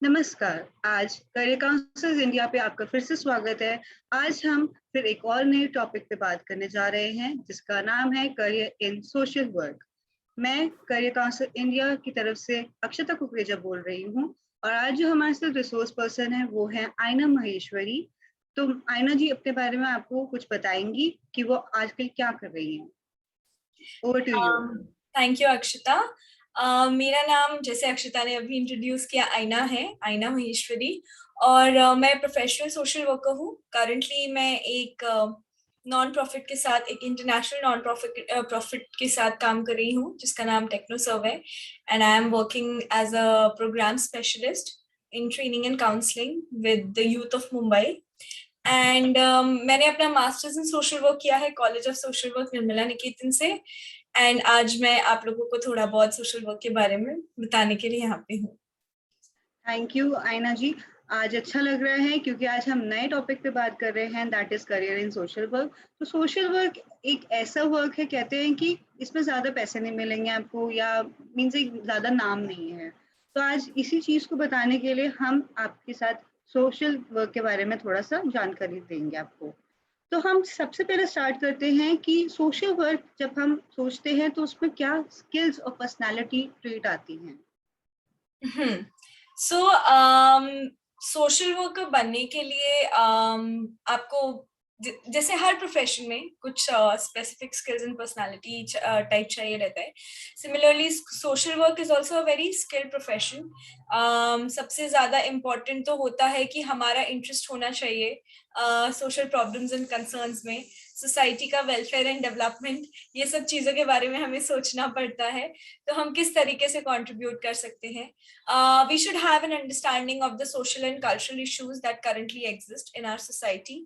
नमस्कार। आज career counsellors India पे आपका फिर से स्वागत है। आज हम फिर एक और नए टॉपिक पे बात करने जा रहे हैं जिसका नाम है करियर इन सोशल वर्क। मैं करियर काउंसलर इंडिया की तरफ से अक्षता कुकरेजा बोल रही हूँ और आज जो हमारे साथ रिसोर्स पर्सन है वो है आयना महेश्वरी। तो आयना जी अपने बारे में आपको कुछ बताएंगी कि वो आजकल क्या कर रही हैं। Over to you. Thank you Akshata. मेरा नाम जैसे अक्षता ने अभी इंट्रोड्यूस किया आयना है, आयना महेश्वरी। और मैं प्रोफेशनल सोशल वर्कर हूँ। करंटली मैं एक नॉन प्रॉफिट के साथ, एक इंटरनेशनल नॉन प्रॉफिट के साथ काम कर रही हूँ जिसका नाम टेक्नोसर्व है। And I am working as a programme specialist in training and counselling with the youth of Mumbai. And मैंने अपना मास्टर्स इन सोशल वर्क किया है college of social work Nirmala Niketan से। एंड आज मैं आप लोगों को थोड़ा बहुत सोशल वर्क के बारे में बताने के लिए यहाँ पे हूँ। थैंक यू आयना जी। आज अच्छा लग रहा है क्योंकि आज हम नए टॉपिक पे बात कर रहे हैं, that is career in social work. तो सोशल वर्क एक ऐसा वर्क है, कहते हैं कि इसमें ज्यादा पैसे नहीं मिलेंगे आपको या मीन्स एक ज्यादा नाम नहीं है। तो आज इसी चीज को बताने के लिए हम आपके साथ सोशल वर्क के बारे में थोड़ा सा जानकारी देंगे आपको। तो हम सबसे पहले स्टार्ट करते हैं कि सोशल वर्क जब हम सोचते हैं तो उसमें क्या स्किल्स और पर्सनालिटी ट्रेट आती हैं। सो सोशल वर्कर बनने के लिए आपको जैसे हर प्रोफेशन में कुछ specific skills and personality type चाहिए रहता है। Similarly social work is also a very skilled profession. सबसे ज्यादा इम्पोर्टेंट तो होता है कि हमारा इंटरेस्ट होना चाहिए सोशल प्रॉब्लम्स एंड कंसर्न्स में, सोसाइटी का वेलफेयर एंड डेवलपमेंट, ये सब चीजों के बारे में हमें सोचना पड़ता है। तो हम किस तरीके से कंट्रीब्यूट कर सकते हैं। We should have an understanding of the social and cultural issues that currently exist in our society.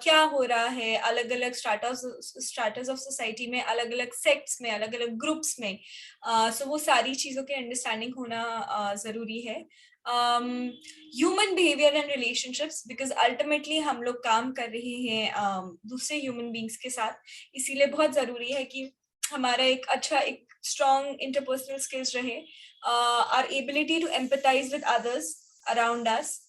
क्या हो रहा है अलग अलग स्ट्राटस ऑफ सोसाइटी में, अलग अलग सेक्ट्स में, अलग अलग ग्रुप्स में। सो वो सारी चीजों की अंडरस्टैंडिंग होना जरूरी है। Human behaviour and relationships, because ultimately हम लोग काम कर रहे हैं दूसरे ह्यूमन बींग्स के साथ, इसीलिए बहुत जरूरी है कि हमारा एक अच्छा, एक स्ट्रॉन्ग इंटरपर्सनल स्किल्स रहे। Our ability to empathise with others around us,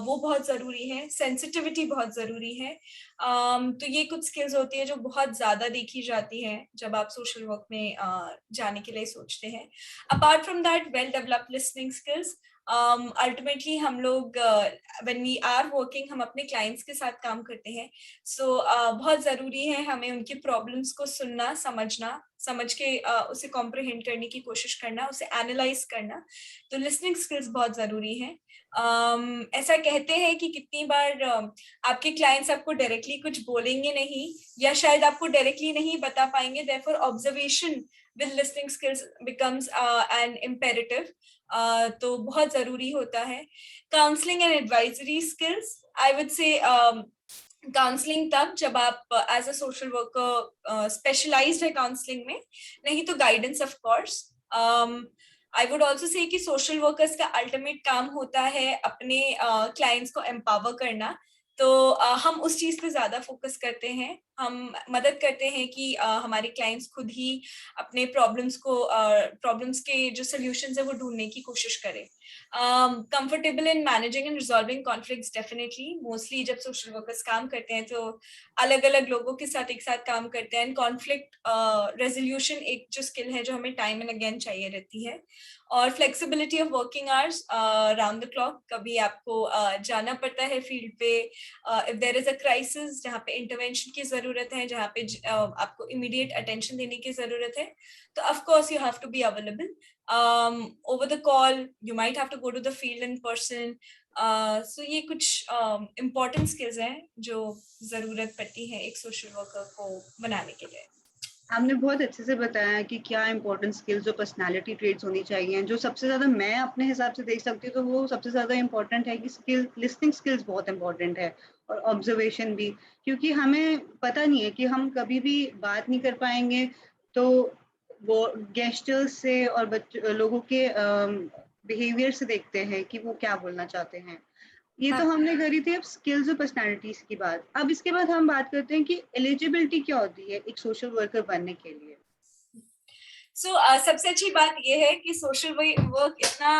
वो बहुत जरूरी है। सेंसिटिविटी बहुत जरूरी है। तो ये कुछ स्किल्स होती है जो बहुत ज्यादा देखी जाती है जब आप सोशल वर्क में जाने के लिए सोचते हैं। Apart from that, well developed listening skills. Ultimately हम लोग व्हेन वी आर वर्किंग, हम अपने क्लाइंट्स के साथ काम करते हैं। सो बहुत जरूरी है हमें उनकी प्रॉब्लम्स को सुनना, समझना, समझ के उसे कॉम्प्रिहेंड करने की कोशिश करना, उसे एनालाइज करना। तो लिसनिंग स्किल्स बहुत जरूरी है। ऐसा कहते हैं कि कितनी बार आपके क्लाइंट्स आपको डायरेक्टली कुछ बोलेंगे नहीं या शायद आपको डायरेक्टली नहीं बता पाएंगे, therefore observation with listening skills becomes an imperative. तो बहुत जरूरी होता है। Counselling and advisory skills, I would say counselling तब जब आप as a social worker specialised है काउंसलिंग में, नहीं तो guidance of course. I would also say कि सोशल वर्कर्स का अल्टीमेट काम होता है अपने क्लाइंट्स को एम्पावर करना। तो हम उस चीज पे ज्यादा फोकस करते हैं। हम मदद करते हैं कि हमारे क्लाइंट्स खुद ही अपने प्रॉब्लम्स के जो सोल्यूशंस है वो ढूंढने की कोशिश करें। Comfortable in managing and resolving conflicts, definitely. Mostly जब सोशल वर्कर्स काम करते हैं तो अलग अलग लोगों के साथ एक साथ काम करते हैं। कॉन्फ्लिक्ट रेजोल्यूशन एक जो स्किल है जो हमें टाइम एंड अगेन चाहिए रहती है। और flexibility of working hours, round the clock. कभी आपको जाना पड़ता है फील्ड पे if there is a crisis जहाँ पे इंटरवेंशन की जरूरत है, जहाँ पे आपको इमीडिएट अटेंशन देने की जरूरत है, तो of course you have to be available over the call. You might have to go to the field in person. So ये कुछ important skills हैं जो जरूरत पड़ती है एक सोशल वर्कर को बनाने के लिए। आपने बहुत अच्छे से बताया कि क्या इंपॉर्टेंट स्किल्स और पर्सनालिटी ट्रेट्स होनी चाहिए। जो सबसे ज़्यादा मैं अपने हिसाब से देख सकती हूँ तो वो सबसे ज़्यादा इंपॉर्टेंट है कि लिसनिंग स्किल्स बहुत इंपॉर्टेंट है और ऑब्जर्वेशन भी, क्योंकि हमें पता नहीं है कि हम कभी भी बात नहीं कर पाएंगे। तो वो गेस्टर्स से और लोगों के बिहेवियर से देखते हैं कि वो क्या बोलना चाहते हैं। ये तो हाँ। हमने करी थी अब स्किल्स और पर्सनालिटीज की बात। अब इसके बाद हम बात करते हैं कि एलिजिबिलिटी क्या होती है एक सोशल वर्कर बनने के लिए। सबसे अच्छी बात यह है कि सोशल वर्क इतना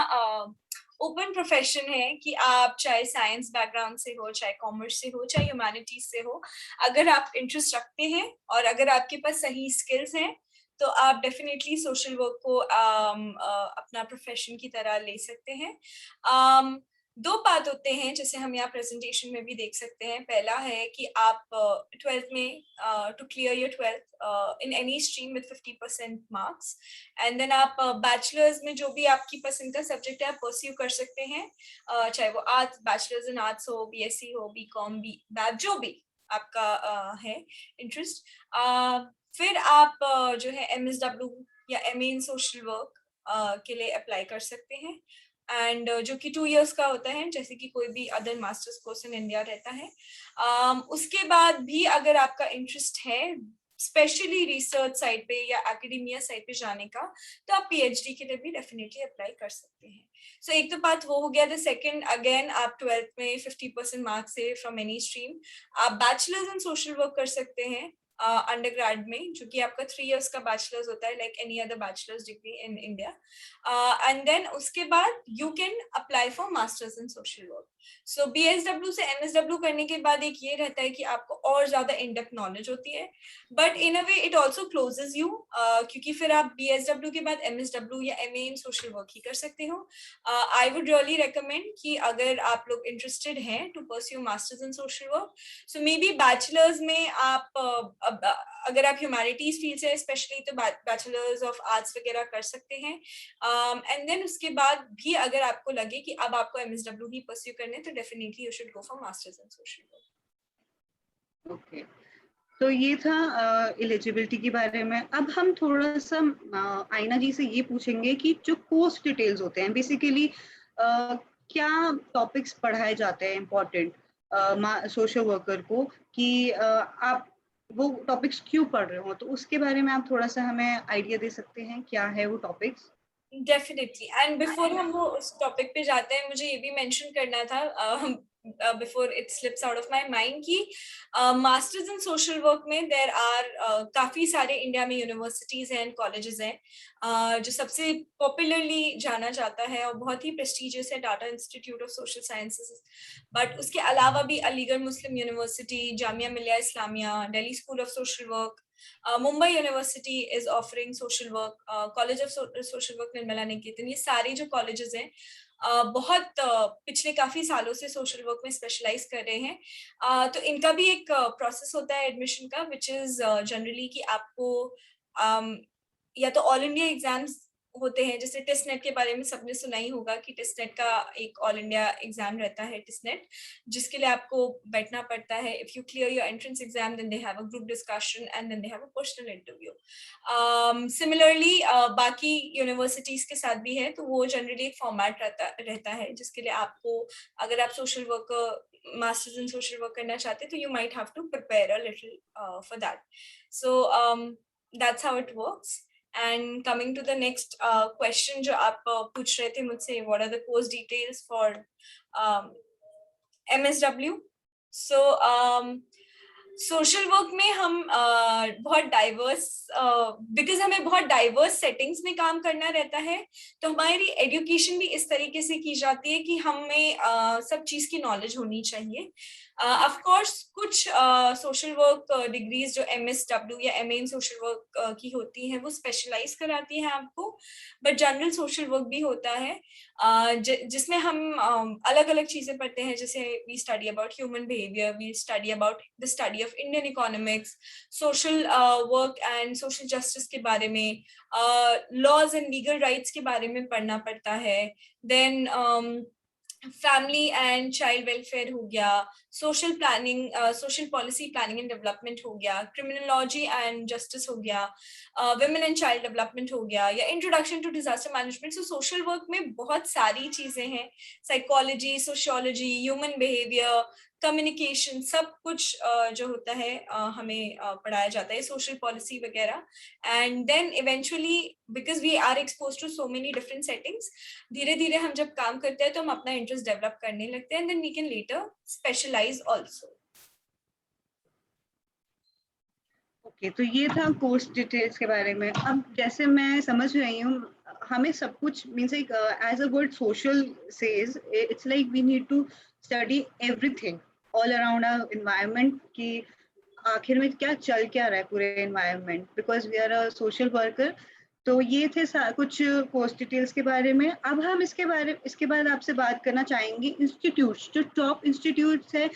ओपन प्रोफेशन है कि आप चाहे साइंस बैकग्राउंड से हो, चाहे कॉमर्स से हो, चाहे ह्यूमैनिटीज से हो, अगर आप इंटरेस्ट रखते हैं और अगर आपके पास सही स्किल्स हैं तो आप डेफिनेटली सोशल वर्क को अपना प्रोफेशन की तरह ले सकते हैं। दो पार्ट होते हैं जैसे हम यहाँ प्रेजेंटेशन में भी देख सकते हैं। पहला है कि आप 12th में to clear your 12th in any stream with 50% marks, and then आप बैचलर्स में जो भी आपकी पसंद का सब्जेक्ट है आप परस्यू कर सकते हैं, चाहे वो आर्ट्स, बैचलर्स इन आर्ट्स हो, बीएससी हो, बीकॉम, जो भी आपका है इंटरेस्ट। फिर आप जो है एमएसडब्ल्यू या एमए इन सोशल वर्क के लिए अप्लाई कर सकते हैं, एंड जो कि 2 years का होता है, जैसे कि कोई भी other masters course in India रहता है। उसके बाद भी अगर आपका इंटरेस्ट है स्पेशली रिसर्च साइड पे या एकेडमिया साइड पे जाने का, तो आप पीएचडी के लिए भी डेफिनेटली अप्लाई कर सकते हैं। सो एक तो बात वो हो गया। द सेकंड, अगेन आप 12th में 50% मार्क्स से फ्रॉम एनी स्ट्रीम आप बैचलर्स इन सोशल वर्क कर सकते हैं अंडर ग्रेड में, जो कि आपका 3 years का बैचलर्स होता है, like any other bachelors degree in India. And then उसके बाद you can apply for masters in social work. So BSW से एमएसडब्ल्यू करने के बाद एक ये रहता है कि आपको और ज्यादा इन डेप्थ नॉलेज होती है, but in a way it also closes you, क्योंकि फिर आप बीएसडब्ल्यू के बाद एमएसडब्ल्यू या एमए इन सोशल वर्क ही कर सकते हो। आई वुड रियली रिकमेंड कि अगर आप लोग इंटरेस्टेड हैं to pursue masters in social work, so may be bachelors में आप अगर आप ह्यूमैनिटीज फील्ड से स्पेशली तो बैचलर्स ऑफ आर्ट्स वगैरह कर सकते हैं, एंड देन उसके बाद भी अगर आपको लगे कि अब आपको एमएसडब्ल्यू ही परस्यू करने, तो definitely you should go for masters in social work. Okay, तो ये था एलिजिबिलिटी के बारे में। अब हम थोड़ा सा आयना जी से ये पूछेंगे कि जो कोर्स डिटेल्स होते हैं बेसिकली क्या टॉपिक्स पढ़ाए जाते हैं इम्पोर्टेंट सोशल वर्कर को, कि आप वो टॉपिक्स क्यों पढ़ रहे हो, तो उसके बारे में आप थोड़ा सा हमें आइडिया दे सकते हैं क्या है वो टॉपिक्स? डेफिनेटली, एंड बिफोर हम वो उस टॉपिक पे जाते हैं, मुझे ये भी मेंशन करना था before it slips out of my mind कि मास्टर्स इन सोशल वर्क में देयर आर काफी सारे इंडिया में यूनिवर्सिटीज हैं, कॉलेजेस हैं, जो सबसे पॉपुलरली जाना जाता है और बहुत ही प्रेस्टिजियस है, Tata institute of social sciences. But उसके अलावा भी अलीगढ़ मुस्लिम university, Jamia Millia Islamia, Delhi school of social work, Mumbai University is offering social work, College of Social Work Nirmala Niketan, ये सारे जो कॉलेजेस हैं बहुत पिछले काफी सालों से सोशल वर्क में स्पेशलाइज कर रहे हैं। तो इनका भी एक प्रोसेस होता है एडमिशन का, विच इज जनरली कि आपको या तो ऑल इंडिया एग्जाम्स होते हैं, जैसे टेस्ट नेट के बारे में सबने सुना ही होगा कि टेस्ट नेट का एक ऑल इंडिया एग्जाम रहता है टेस्ट नेट, जिसके लिए आपको बैठना पड़ता है। If you clear your entrance exam then they have a group discussion and then they have a personal interview. Similarly बाकी यूनिवर्सिटीज के साथ भी है, तो वो जनरली एक फॉर्मेट रहता है जिसके लिए आपको, अगर आप social work masters in social work करना चाहते हैं, तो you might have to prepare a little for that. So that's how it works. And coming to the next question जो आप पूछ रहे थे मुझसे, what are the course details for MSW? So social work में हम बहुत डाइवर्स, बिकॉज हमें बहुत डाइवर्स सेटिंग्स में काम करना रहता है, तो हमारी एजुकेशन भी इस तरीके से की जाती है कि हमें सब चीज की नॉलेज होनी चाहिए। ऑफ कोर्स कुछ सोशल वर्क डिग्रीज जो एमएसडब्ल्यू या एमए इन सोशल वर्क की होती हैं वो स्पेशलाइज कराती हैं आपको, बट जनरल सोशल वर्क भी होता है जिसमें हम अलग अलग चीजें पढ़ते हैं, जैसे we study about human behaviour, we study about the study of Indian economics, social work and social justice के बारे में, लॉज एंड लीगल राइट्स के बारे में पढ़ना पड़ता है, then family and child welfare हो गया, social planning, social policy planning and development हो गया, क्रिमिनोलॉजी एंड जस्टिस हो गया, वुमेन एंड चाइल्ड डेवलपमेंट हो गया, या introduction to disaster management. So social work में बहुत सारी चीजें हैं, psychology, sociology, human behaviour, communication, सब कुछ जो होता है हमें पढ़ाया जाता है, सोशल पॉलिसी वगैरह। And then eventually because we are expose to so many different settings, धीरे धीरे हम जब काम करते हैं तो हम अपना इंटरेस्ट डेवलप करने लगते हैं, and then we can later specialize also. Okay, तो ये था कोर्स डिटेल्स के बारे में। अब जैसे मैं समझ रही हूँ, हमें सब कुछ मीन्स एक as a word social says it's like we need to study everything all around our environment कि आखिर में क्या रहा है पूरे environment because we are a social worker. तो ये थे कुछ कोर्स डिटेल्स के बारे में। अब हम इसके बाद आपसे बात करना चाहेंगे इंस्टीट्यूट्स, जो टॉप इंस्टीट्यूट्स है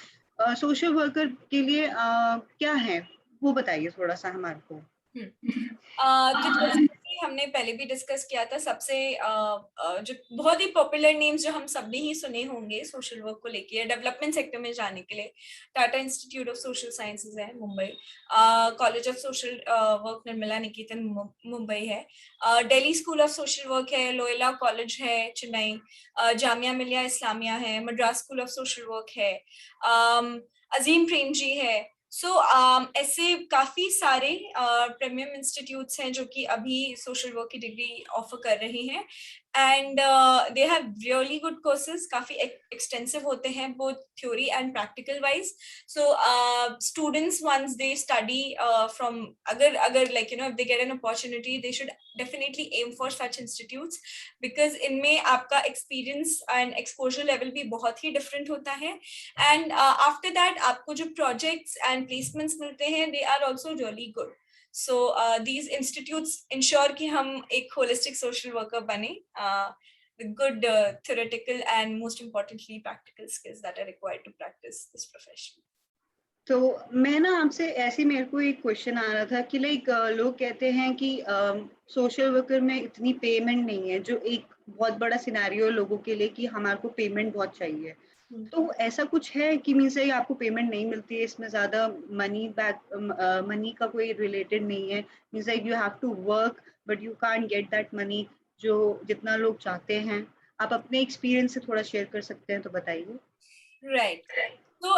सोशल वर्कर के लिए क्या है, वो बताइए थोड़ा सा हमारे को। तो जैसे कि हमने पहले भी डिस्कस किया था, सबसे जो बहुत ही पॉपुलर नेम्स जो हम सबने ही सुने होंगे सोशल वर्क को लेके या डेवलपमेंट सेक्टर में जाने के लिए, Tata institute of social sciences है Mumbai, college of social work Nirmala Niketan Mumbai है, Delhi school of social work है, लोयला कॉलेज है चेन्नई, जामिया मिलिया इस्लामिया है, Madras school of social work है, अजीम प्रेमजी है। ऐसे काफी सारे प्रीमियम इंस्टीट्यूट्स हैं जो कि अभी सोशल वर्क की डिग्री ऑफर कर रहे हैं, and they have really good courses, काफी एक्सटेंसिव होते हैं both theory and practical wise. So students once they study from, अगर like if they get an opportunity, they should definitely aim for such institutes, because इनमें आपका experience and exposure level भी बहुत ही different होता है, and after that आपको जो projects and placements मिलते हैं, they are also really good. So these institutes ensure कि हम एक होलिस्टिक सोशल वर्कर बने with good theoretical and most importantly practical skills that are required to practice this profession. तो मैं ना आपसे ऐसे, मेरे को एक क्वेश्चन आ रहा था कि लाइक लोग कहते हैं कि सोशल वर्कर में इतनी पेमेंट नहीं है, जो एक बहुत बड़ा सिनेरियो लोगों के लिए कि हमारे को पेमेंट बहुत चाहिए। तो ऐसा कुछ है कि मीन से आपको पेमेंट नहीं मिलती है, इसमें ज्यादा मनी का कोई रिलेटेड नहीं है, mean like you have to work but you can't get that money जो जितना लोग चाहते हैं। आप अपने एक्सपीरियंस से थोड़ा शेयर कर सकते हैं तो बताइए। राइट। तो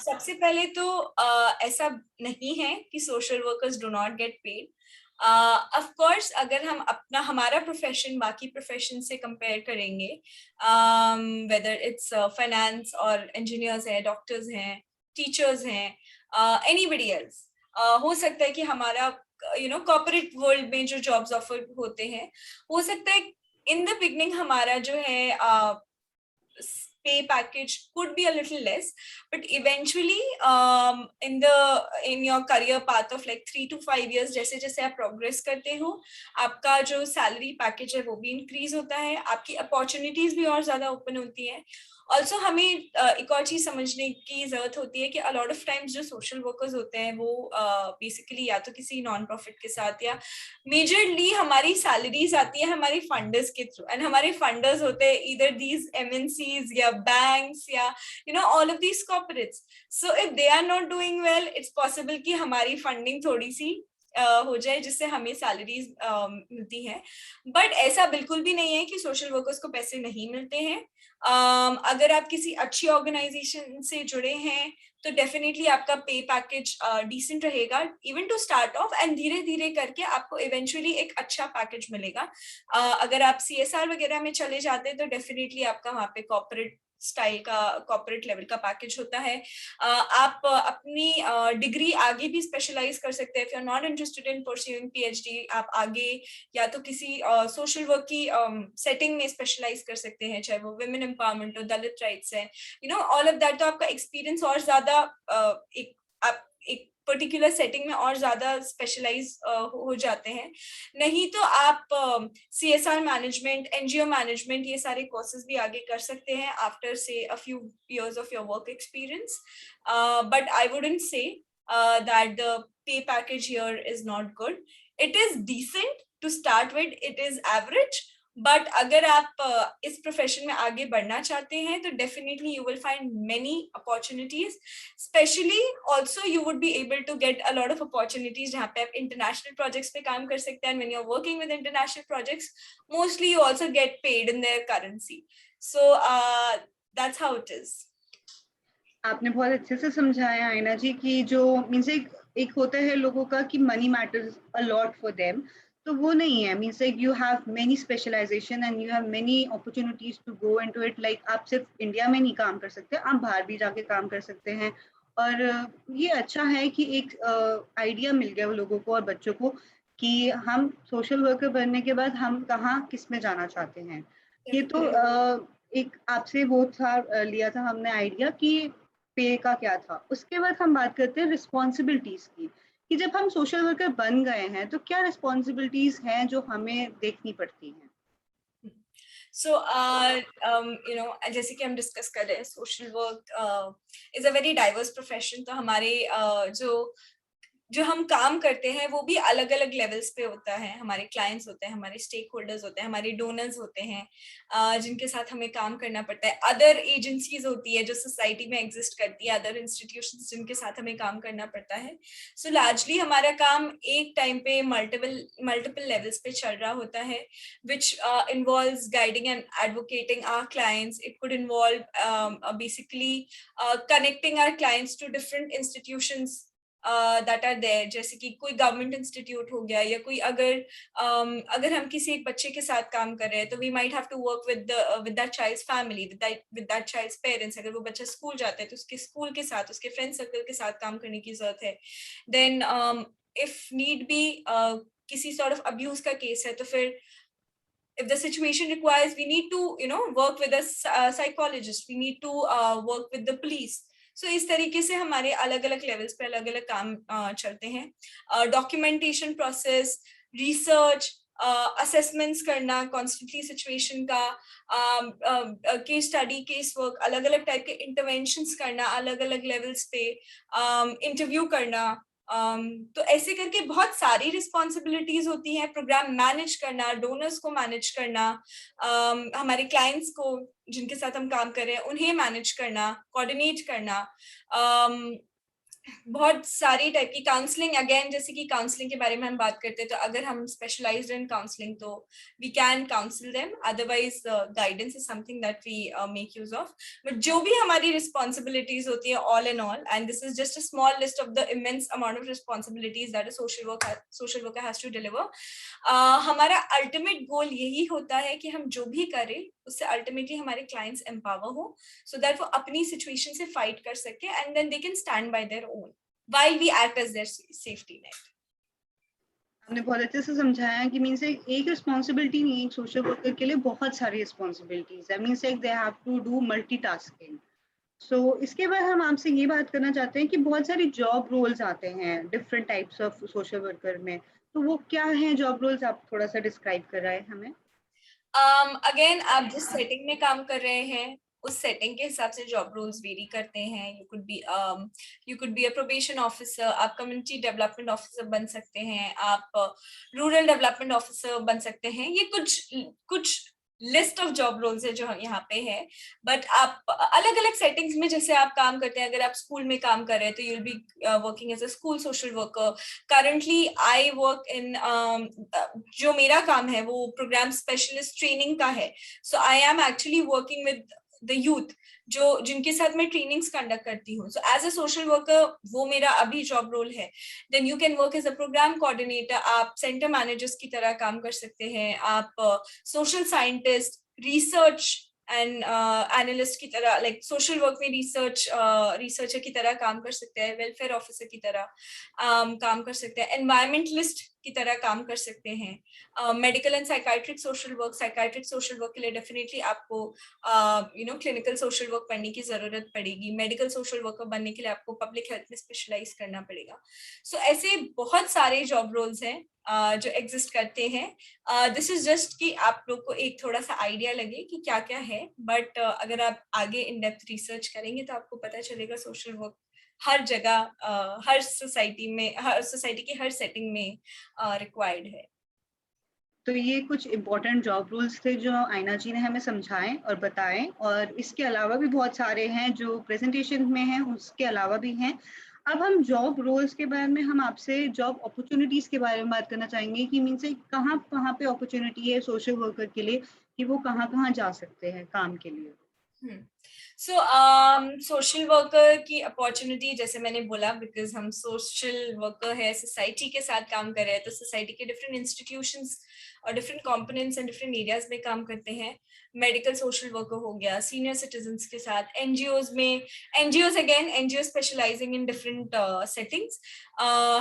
सबसे पहले तो ऐसा नहीं है कि social workers do not get paid. Of course अगर हम अपना हमारा प्रोफेशन बाकी प्रोफेशन से कंपेयर करेंगे, वेदर इट्स फाइनेंस और इंजीनियर्स हैं, डॉक्टर्स हैं, टीचर्स हैं, एनीबडी एल्स, हो सकता है कि हमारा कॉर्पोरेट वर्ल्ड में जो जॉब्स ऑफर होते हैं, हो सकता है इन द बिगनिंग हमारा जो है pay package could be a little less, but eventually in your career path of like 3 to 5 years, जैसे जैसे आप प्रोग्रेस करते हो, आपका जो सैलरी पैकेज है वो भी इंक्रीज होता है, आपकी अपॉर्चुनिटीज भी और ज्यादा ओपन होती है। ऑल्सो हमें एक और चीज समझने की जरूरत होती है कि a lot of times जो सोशल वर्कर्स होते हैं वो बेसिकली या तो किसी नॉन प्रॉफिट के साथ या मेजरली हमारी सैलरीज आती है हमारे फंडर्स के थ्रू, एंड हमारे फंडर्स होते हैं इधर दीज एमएनसीज या बैंक्स या all of these corporates. So if they are not doing well, it's possible कि हमारी फंडिंग थोड़ी सी हो जाए जिससे हमें सैलरीज मिलती हैं। बट ऐसा बिल्कुल भी नहीं है कि सोशल वर्कर्स को पैसे नहीं मिलते हैं। अगर आप किसी अच्छी ऑर्गेनाइजेशन से जुड़े हैं तो डेफिनेटली आपका पे पैकेज डिसेंट रहेगा even to start off, and धीरे धीरे करके आपको इवेंचुअली एक अच्छा पैकेज मिलेगा। अगर आप सीएसआर वगैरह में चले जाते हैं तो डेफिनेटली आपका वहाँ पे कॉर्पोरेट स्टाइल का, कॉर्पोरेट लेवल का पैकेज होता है। आप अपनी डिग्री आगे भी स्पेशलाइज कर सकते हैं। If you are not interested in pursuing PhD, आप आगे या तो किसी सोशल वर्क की सेटिंग में स्पेशलाइज कर सकते हैं, चाहे वो वुमेन एम्पावरमेंट हो, दलित राइट्स है, ऑल ऑफ दैट। तो आपका एक्सपीरियंस और ज्यादा एक पर्टिकुलर सेटिंग में और ज्यादा स्पेशलाइज हो जाते हैं। नहीं तो आप सीएसआर मैनेजमेंट, एनजीओ मैनेजमेंट, ये सारे कोर्सेज भी आगे कर सकते हैं आफ्टर से a few years of your work experience. But I wouldn't say that the pay package here is not good. It is decent to start with, it is average, but अगर आप इस profession में आगे बढ़ना चाहते हैं तो definitely you will find many opportunities. Specially also you would be able to get a lot of opportunities जहाँ पे आप इंटरनेशनल प्रोजेक्ट्स पे काम कर सकते हैं। When you are working with international projects, mostly you also get paid in their currency. So that's how it is. आपने बहुत अच्छे से समझाया आयना जी कि जो मीन्स एक होता है लोगों का कि money matters a lot for them, तो वो नहीं है। Means like you have many specialization and you have many opportunities to go into it. Like आप सिर्फ इंडिया में नहीं काम कर सकते, आप बाहर भी जाके काम कर सकते हैं। और ये अच्छा है कि एक आइडिया मिल गया लोगों को और बच्चों को कि हम सोशल वर्कर बनने के बाद हम कहाँ किस में जाना चाहते हैं। ये तो एक आपसे वो था लिया था हमने आइडिया कि पे का क्या था। उसके बाद हम बात करते हैं रिस्पॉन्सिबिलिटीज़ की, कि जब हम सोशल वर्कर बन गए हैं तो क्या रिस्पॉन्सिबिलिटीज़ हैं जो हमें देखनी पड़ती हैं? सो जैसे कि हम डिस्कस कर रहे हैं, social work is a very diverse profession. तो हमारे जो हम काम करते हैं वो भी अलग अलग लेवल्स पे होता है। हमारे क्लाइंट्स होते हैं, हमारे स्टेक होल्डर्स होते हैं, हमारे डोनर्स होते हैं, जिनके साथ हमें काम करना पड़ता है। अदर एजेंसीज होती है जो सोसाइटी में एग्जिस्ट करती है, अदर इंस्टीट्यूशंस जिनके साथ हमें काम करना पड़ता है। सो लार्जली हमारा काम एक टाइम पे मल्टीपल लेवल्स पे चल रहा होता है, which involves guiding and advocating our clients. It could involve basically connecting our clients to different institutions that are there, जैसे कि कोई गवर्नमेंट इंस्टीट्यूट हो गया, या कोई अगर हम किसी एक बच्चे के साथ काम कर रहे हैं तो we might have to work with that child's family, with that child's parents. अगर वो बच्चा स्कूल जाता है तो उसके स्कूल के साथ, उसके फ्रेंड सर्कल के साथ काम करने की जरूरत है। देन इफ नीड बी किसी सॉर्ट ऑफ अब्यूज का केस है तो फिर if the situation requires, we need to work with a psychologist, we need to work with the police. So इस तरीके से हमारे अलग अलग लेवल्स पे अलग अलग काम चलते हैं। डॉक्यूमेंटेशन प्रोसेस, रिसर्च, असेसमेंट्स करना कॉन्स्टेंटली सिचुएशन का, केस स्टडी, केस वर्क, अलग अलग टाइप के इंटरवेंशंस करना अलग अलग लेवल्स पे, इंटरव्यू करना। तो ऐसे करके बहुत सारी रिस्पॉन्सिबिलिटीज होती हैं। प्रोग्राम मैनेज करना, डोनर्स को मैनेज करना, हमारे क्लाइंट्स को जिनके साथ हम काम कर रहे हैं उन्हें मैनेज करना, कोऑर्डिनेट करना, बहुत सारी टाइप की काउंसलिंग। अगेन जैसे कि काउंसलिंग के बारे में हम बात करते हैं तो अगर हम स्पेशलाइज्ड इन काउंसलिंग तो we can counsel them, otherwise guidance is something that we make use of. But जो भी हमारी रिस्पॉन्सिबिलिटीज होती है all in all, and this is just a small list of the immense amount of responsibilities that a social worker has to deliver. हमारा ultimate goal यही होता है कि हम जो भी करें उससे अल्टीमेटली हमारे क्लाइंट्स एम्पावर हो, सो दैट वो अपनी सिचुएशन से फाइट कर सके and then they can stand by their own while we act as their safety net. आपने बहुत अच्छे से समझाया कि मीन्स एक रिस्पॉन्सिबिलिटी नहीं है, एक सोशल वर्कर के लिए बहुत सारी रिस्पॉन्सिबिलिटीज है। Means they have to do multitasking. So इसके बाद हम आपसे ये बात करना चाहते हैं कि बहुत सारी जॉब रोल्स आते हैं different types of social worker में, तो वो क्या हैं जॉब रोल्स, आप थोड़ा सा डिस्क्राइब कर रहे हैं हमें? अगेन आप जिस सेटिंग में काम कर रहे हैं उस सेटिंग के हिसाब से जॉब रोल्स वेरी करते हैं। You could be a probation officer, आप कम्युनिटी डेवलपमेंट ऑफिसर बन सकते हैं, आप रूरल डेवलपमेंट ऑफिसर बन सकते हैं। ये कुछ लिस्ट ऑफ जॉब रोल्स है जो यहाँ पे है। बट आप अलग अलग सेटिंग्स में जैसे आप काम करते हैं, अगर आप स्कूल में काम कर रहे हैं तो you will be working as a school social worker. Currently I work in, जो मेरा काम है वो प्रोग्राम स्पेशलिस्ट ट्रेनिंग का है। So I am actually working with the youth जो जिनके साथ मैं ट्रेनिंग्स कंडक्ट करती हूँ। So as a social worker वो मेरा अभी जॉब रोल है। Then you can work as a programme coordinator, आप सेंटर मैनेजर्स की तरह काम कर सकते हैं, आप social scientist, research and analyst की तरह, लाइक सोशल वर्क में रिसर्चर की तरह काम कर सकते हैं, वेलफेयर ऑफिसर की तरह काम कर सकते हैं, एनवायरमेंटलिस्ट की तरह काम कर सकते हैं। Medical and psychiatric social work के लिए डेफिनेटली आपको क्लिनिकल सोशल वर्क पढ़ने की जरूरत पड़ेगी। मेडिकल सोशल वर्कर बनने के लिए आपको पब्लिक हेल्थ में स्पेशलाइज करना पड़ेगा। सो ऐसे बहुत सारे जॉब रोल्स हैं जो एग्जिस्ट करते हैं। दिस इज जस्ट कि आप लोग को एक थोड़ा सा आइडिया लगे कि क्या क्या है, बट अगर आप आगे इन डेप्थ रिसर्च करेंगे तो आपको पता चलेगा सोशल वर्क हर जगह, हर सोसाइटी की हर सेटिंग में रिक्वायर्ड है। तो ये कुछ इम्पोर्टेंट जॉब रूल्स थे जो आयना जी ने हमें समझाए और बताए, और इसके अलावा भी बहुत सारे हैं जो प्रेजेंटेशन में हैं, उसके अलावा भी हैं। अब हम जॉब रोल्स के बारे में हम आपसे जॉब अपॉर्चुनिटीज के बारे में बात करना चाहेंगे कि मीन से कहाँ कहाँ पे अपॉर्चुनिटी है सोशल वर्कर के लिए, कि वो कहाँ कहाँ जा सकते हैं काम के लिए। सो सोशल वर्कर की अपॉर्चुनिटी, जैसे मैंने बोला, बिकॉज हम सोशल वर्कर है, सोसाइटी के साथ काम कर रहे हैं, तो सोसाइटी के डिफरेंट इंस्टीट्यूशंस और different components and different areas में काम करते हैं. मेडिकल सोशल वर्कर हो गया, सीनियर सिटीजन्स के साथ, एनजीओज में, NGO specialising in different settings,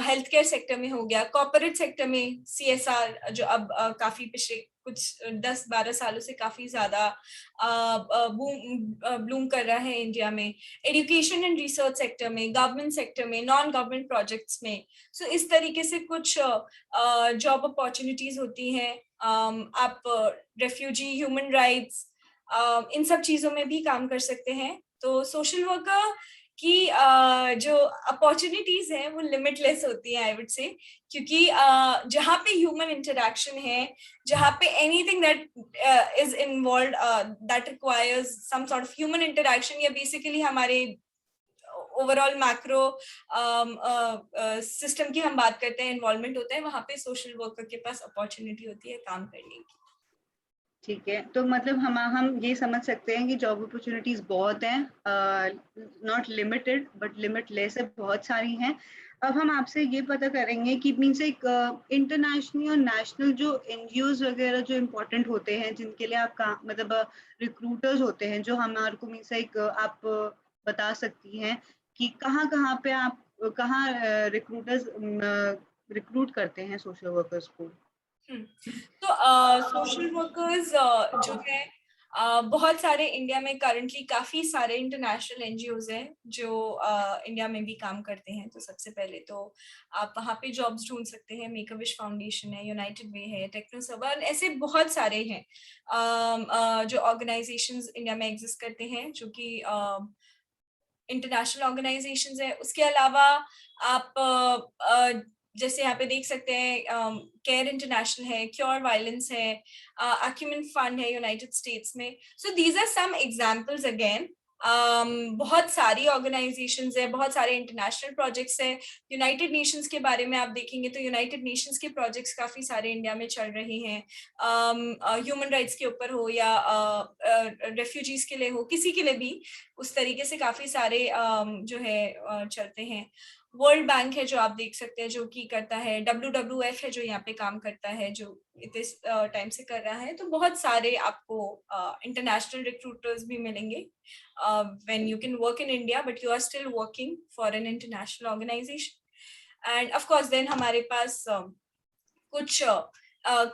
health care sector में हो गया, कॉर्पोरेट सेक्टर में सीएसआर जो अब काफी पिछले कुछ 10-12 सालों से काफी ज्यादा ब्लूम कर रहा है इंडिया में, एजुकेशन एंड रिसर्च सेक्टर में, गवर्नमेंट सेक्टर में, नॉन गवर्नमेंट प्रोजेक्ट्स में. सो इस तरीके से कुछ जॉब अपॉर्चुनिटीज होती हैं. आप रेफ्यूजी, ह्यूमन राइट्स, इन सब चीजों में भी काम कर सकते हैं. तो सोशल वर्कर की जो अपॉर्चुनिटीज हैं वो लिमिटलेस होती हैं, आई वुड से, क्योंकि जहाँ पे ह्यूमन इंटरेक्शन है, जहाँ पे anything that is involve that requires some sort of human interaction, या बेसिकली हमारे ओवरऑल मैक्रो सिस्टम की हम बात करते हैं, इन्वॉल्वमेंट होता है, वहाँ पे सोशल वर्कर के पास अपॉर्चुनिटी होती है काम करने की. ठीक है, तो मतलब हम ये समझ सकते हैं कि जॉब अपॉर्चुनिटीज बहुत हैं, नॉट लिमिटेड बट लिमिटलेस है, बहुत सारी हैं. अब हम आपसे ये पता करेंगे कि मीन्स एक इंटरनेशनल और नेशनल जो एनजीओज वगैरह जो इम्पोर्टेंट होते हैं, जिनके लिए आप काम मतलब रिक्रूटर्स होते हैं, जो हमारे को मीन्स एक आप बता सकती हैं कि कहाँ कहाँ पे आप कहाँ रिक्रूटर्स रिक्रूट करते हैं सोशल वर्कर्स को. तो सोशल वर्कर्स जो है बहुत सारे इंडिया में करंटली काफी सारे इंटरनेशनल एनजीओज हैं जो इंडिया में भी काम करते हैं. तो सबसे पहले तो आप वहाँ पे जॉब्स ढूंढ सकते हैं. मेक अ विश फाउंडेशन है, यूनाइटेड वे है, टेक्नोसर्वर, ऐसे बहुत सारे हैं जो ऑर्गेनाइजेशंस इंडिया में एग्जिस्ट करते हैं, जो कि इंटरनेशनल ऑर्गेनाइजेशंस है. उसके अलावा आप जैसे यहाँ पे देख सकते हैं, केयर इंटरनेशनल है, क्योर वायलेंस है, अक्यूमेंट फंड है यूनाइटेड स्टेट्स में. So these are some examples again. बहुत सारी ऑर्गेनाइजेशंस है, बहुत सारे इंटरनेशनल प्रोजेक्ट्स है. यूनाइटेड नेशंस के बारे में आप देखेंगे तो यूनाइटेड नेशंस के प्रोजेक्ट्स काफी सारे इंडिया में चल रहे हैं, ह्यूमन राइट्स के ऊपर हो या रेफ्यूजीज के लिए हो, किसी के लिए भी उस तरीके से काफी सारे जो है चलते हैं. वर्ल्ड बैंक है जो आप देख सकते हैं, जो कि करता है. WWF है जो यहाँ पे काम करता है, जो इतने टाइम से कर रहा है. तो बहुत सारे आपको इंटरनेशनल रिक्रूटर्स भी मिलेंगे when you can work in India but you are still working for an international organization. And of course then हमारे पास कुछ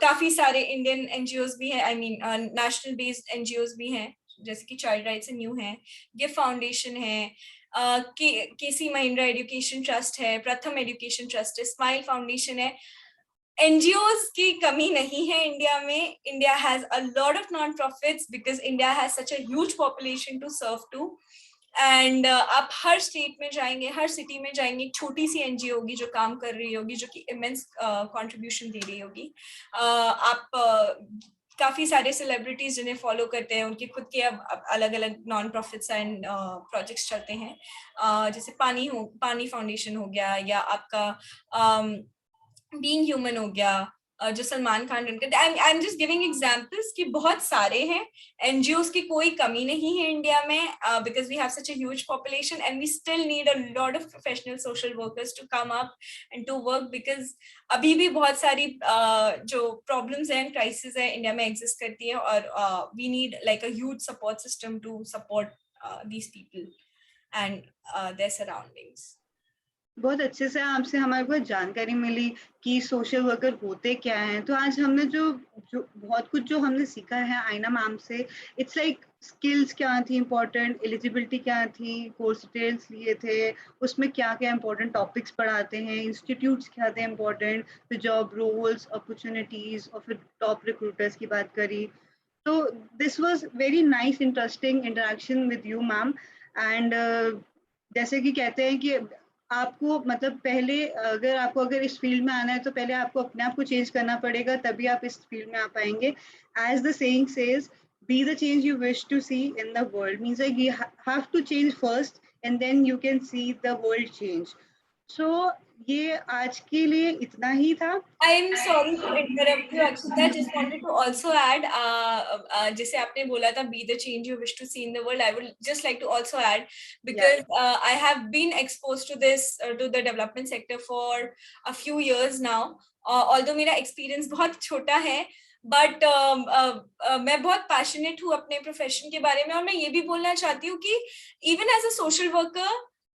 काफी सारे इंडियन एनजीओज भी हैं, I mean national based NGOs भी हैं, जैसे कि चाइल्ड राइट्स एंड न्यू है, गिफ्ट फाउंडेशन है, केसी महिंद्रा एजुकेशन ट्रस्ट है, प्रथम एजुकेशन ट्रस्ट है, स्माइल फाउंडेशन है. एनजीओज की कमी नहीं है इंडिया में. India has a lot of non profits because India has such a huge population to serve to. And आप हर स्टेट में जाएंगे, हर सिटी में जाएंगे, एक छोटी सी एनजीओ होगी जो काम कर रही होगी, जो कि इमेंस कंट्रीब्यूशन दे रही होगी. आप काफी सारे सेलिब्रिटीज जिन्हें फॉलो करते हैं, उनके खुद के अब अलग अलग नॉन प्रॉफिट्स एंड प्रोजेक्ट्स चलते हैं, जैसे पानी फाउंडेशन हो गया, या आपका बीइंग ह्यूमन हो गया, जो सलमान खान रन करते हैं. I am just giving examples कि बहुत सारे हैं. एनजीओज की कोई कमी नहीं है इंडिया में, because we have such a huge population and we still need a lot of professional social workers to come up and to work, because अभी भी बहुत सारी जो प्रॉब्लम्स हैं, क्राइसिस है, इंडिया में एग्जिस्ट करती है, और we need like a huge support system to support these people and their surroundings. बहुत अच्छे से आपसे हमारे को जानकारी मिली कि सोशल वर्कर होते क्या हैं. तो आज हमने जो जो बहुत कुछ जो हमने सीखा है आईना मैम से, इट्स लाइक स्किल्स क्या थी इम्पोर्टेंट, एलिजिबिलिटी क्या थी, कोर्स डिटेल्स लिए थे, उसमें क्या क्या इम्पोर्टेंट टॉपिक्स पढ़ाते हैं, इंस्टीट्यूट्स क्या थे इम्पोर्टेंट, फिर जॉब रोल्स, अपॉर्चुनिटीज, और फिर टॉप रिक्रूटर्स की बात करी. तो this was very nice interesting interaction with you ma'am. And जैसे कि कहते हैं कि आपको मतलब पहले अगर इस फील्ड में आना है तो पहले आपको अपने आप को चेंज करना पड़ेगा, तभी आप इस फील्ड में आ पाएंगे. As the saying says, be the change you wish to see in the world, means like you have to change first and then you can see the world change. So ये आज के लिए इतना ही था। I'm sorry to interrupt you, Akshita. Just wanted to also add, जैसे आपने बोला था, be the change you wish to see in the world. I would just like to also add, या because I have been exposed to this, to the development sector for a few years now. Although मेरा experience बहुत छोटा है, but मैं बहुत passionate हूँ अपने profession के बारे में, और मैं ये भी बोलना चाहती हूँ कि even as a social worker,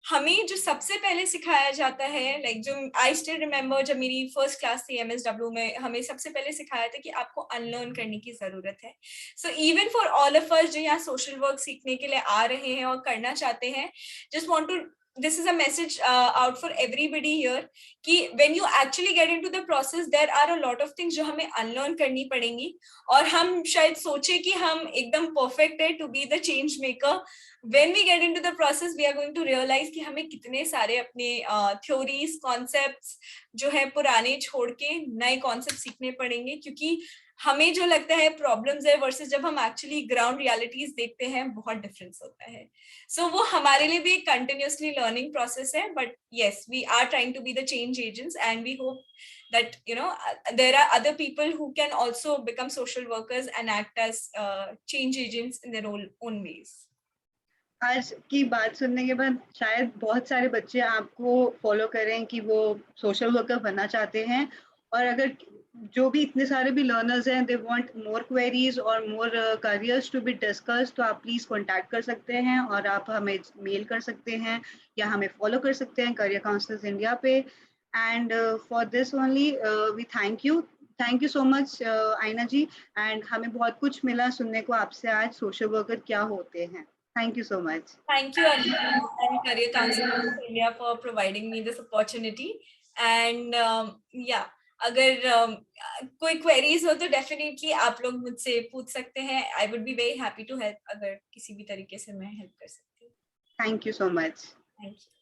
हमें जो सबसे पहले सिखाया जाता है, लाइक जो आई स्टिल रिमेम्बर, जब मेरी फर्स्ट क्लास थी MSW में, हमें सबसे पहले सिखाया था कि आपको अनलर्न करने की जरूरत है. So even for all of us जो यहाँ सोशल वर्क सीखने के लिए आ रहे हैं और करना चाहते हैं, just want to, this is a message out for everybody here कि when you actually get into the process, there are a lot of things जो हमें unlearn करनी पड़ेंगी, और हम शायद सोचे कि हम एकदम perfect है to be the change maker. When we get into the process, we are going to realize कि हमें कितने सारे अपने theories, concepts जो है पुराने छोड़ के नए concepts सीखने पड़ेंगे, क्योंकि हमें जो लगता है प्रॉब्लम्स है वर्सेस जब हम एक्चुअली ग्राउंड रियलिटीज देखते हैं, बहुत डिफरेंस होता है. सो वो हमारे लिए भी कंटिन्यूअसली लर्निंग प्रोसेस है, but yes, we are trying to be the change agents, and we hope that there are other people who can also become social workers and act as change agents in their own ways. आज की बात सुनने के बाद शायद बहुत सारे बच्चे आपको फॉलो करें कि वो सोशल वर्कर बनना चाहते हैं, और अगर जो भी इतने सारे भी लर्नर्स हैं, दे वांट मोर क्वेरीज और मोर करियर्स टू बी डिस्कस्ड, तो आप प्लीज कांटेक्ट कर सकते हैं, और आप हमें मेल कर सकते हैं या हमें फॉलो कर सकते हैं करियर काउंसलर्स इंडिया पे. And for this only we thank you so much Aina ji. And हमें बहुत कुछ मिला सुनने को आपसे आज, सोशल वर्कर क्या होते हैं. Thank you so much. Thank you, Anita, and Career Counseling of India for providing me this opportunity. And yeah, अगर कोई queries हो तो definitely आप लोग मुझसे पूछ सकते हैं. I would be very happy to help अगर किसी भी तरीके से मैं help कर सकती हूँ. Thank you so much. Thank you.